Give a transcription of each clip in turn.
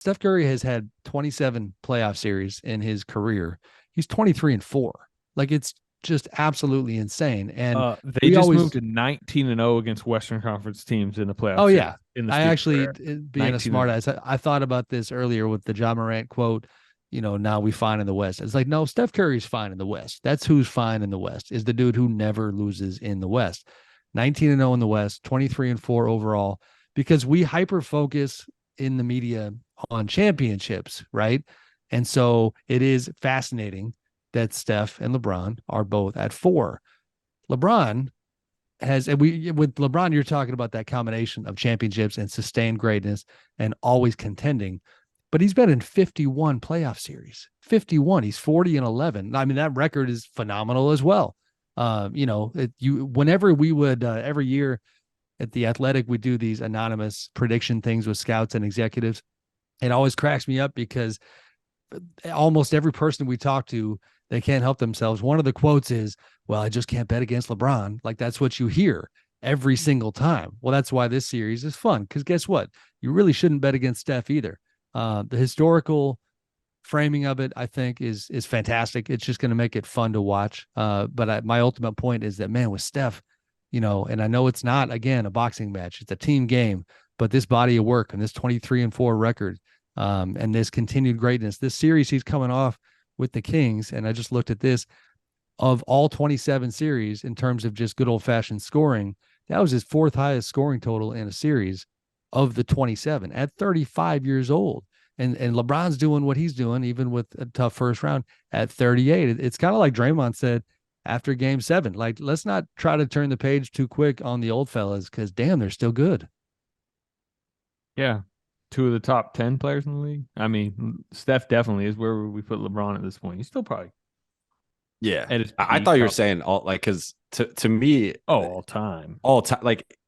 Steph Curry has had 27 playoff series in his career. He's 23-4. Like, it's just absolutely insane. And They we just moved always, to 19-0 against Western Conference teams in the playoff oh series yeah, in the I Steve actually, Kerr era. being a 19-0. smartass, I thought about this earlier with the Ja Morant quote. Now we fine in the West. It's like, no, Steph Curry's fine in the West. That's who's fine in the West, is the dude who never loses in the West. 19-0 in the West, 23-4 overall, because we hyper focus in the media on championships, right? And so it is fascinating that Steph and LeBron are both at 4. LeBron has, and we, with LeBron, you're talking about that combination of championships and sustained greatness and always contending. But he's been in 51 playoff series. 51. He's 40-11. I mean, that record is phenomenal as well. Whenever we would every year at the Athletic, we do these anonymous prediction things with scouts and executives. It always cracks me up because almost every person we talk to, they can't help themselves. One of the quotes is, well, I just can't bet against LeBron. Like, that's what you hear every single time. Well, that's why this series is fun, because guess what? You really shouldn't bet against Steph either. The historical framing of it, I think, is fantastic. It's just going to make it fun to watch. My ultimate point is that, man, with Steph, and I know it's not, again, a boxing match, it's a team game, but this body of work and this 23-4 record, and this continued greatness, this series he's coming off with the Kings. And I just looked at this, of all 27 series in terms of just good old fashioned scoring, that was his fourth highest scoring total in a series of the 27 at 35 years old. And LeBron's doing what he's doing, even with a tough first round at 38. It's kind of like Draymond said after game 7, like, let's not try to turn the page too quick on the old fellas, because damn, they're still good. Yeah. Two of the top 10 players in the league. I mean, Steph definitely is. Where would we put LeBron at this point? He's still probably Yeah. at his I peak. thought you were Probably. saying all like because to me Oh, all time. all time like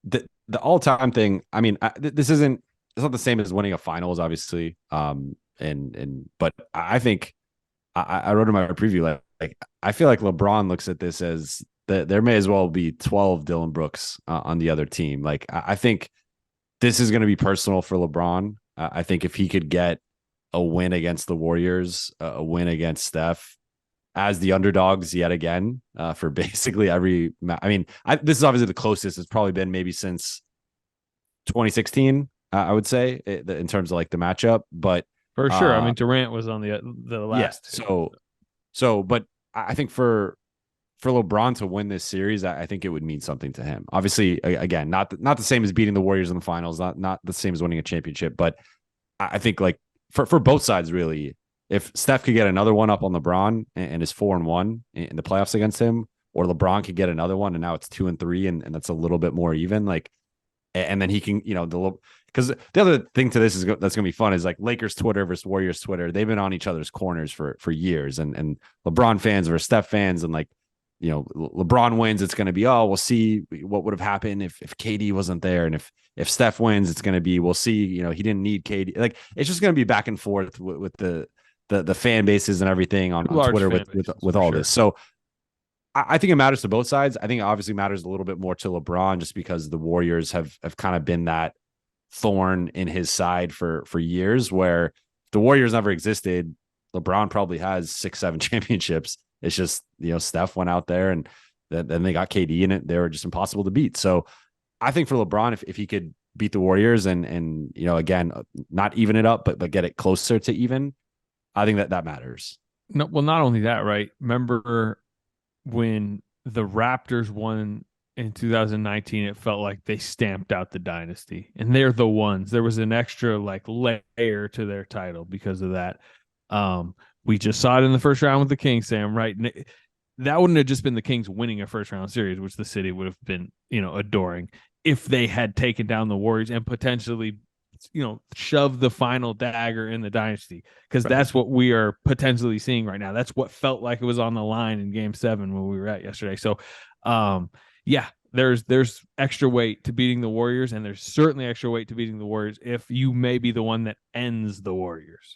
the all time thing. I mean, this isn't it's not the same as winning a finals, obviously. And but I think I wrote in my preview like I feel like LeBron looks at this as that there may as well be 12 Dylan Brooks on the other team. Like I think this is going to be personal for LeBron. I think if he could get a win against the Warriors, a win against Steph as the underdogs yet again for basically every. I mean, this is obviously the closest it's probably been maybe since 2016. I would say in terms of like the matchup, but For sure. I uh, mean, Durant was on the yeah. last two. But I think for LeBron to win this series, I think it would mean something to him. Obviously, again, not the same as beating the Warriors in the finals, not the same as winning a championship, but I think like for both sides really, if Steph could get another one up on LeBron and is 4-1 in the playoffs against him, or LeBron could get another one and now it's 2-3 and that's a little bit more even, like, and then he can, because the other thing to this is that's gonna be fun is like Lakers Twitter versus Warriors Twitter. They've been on each other's corners for years, and LeBron fans versus Steph fans, and like LeBron wins, it's going to be, oh, we'll see what would have happened if KD wasn't there, and if Steph wins, it's going to be, we'll see, he didn't need KD. Like, it's just going to be back and forth with the fan bases and everything Two on large Twitter fan with for all sure. this. So I think it matters to both sides. I think it obviously matters a little bit more to LeBron just because the Warriors have kind of been that thorn in his side for years, where the Warriors never existed. LeBron probably has 6-7 championships. It's just, Steph went out there and then they got KD in it. They were just impossible to beat. So I think for LeBron, if he could beat the Warriors and again, not even it up, but get it closer to even, I think that matters. No, well, not only that, right? Remember when the Raptors won in 2019, it felt like they stamped out the dynasty, and they're the ones. There was an extra like layer to their title because of that. We just saw it in the first round with the Kings, Sam. Right? That wouldn't have just been the Kings winning a first round series, which the city would have been, adoring if they had taken down the Warriors and potentially, shove the final dagger in the dynasty, because Right. that's what we are potentially seeing right now. That's what felt like it was on the line in game 7 when we were at yesterday. So, yeah, there's extra weight to beating the Warriors, and there's certainly extra weight to beating the Warriors if you may be the one that ends the Warriors.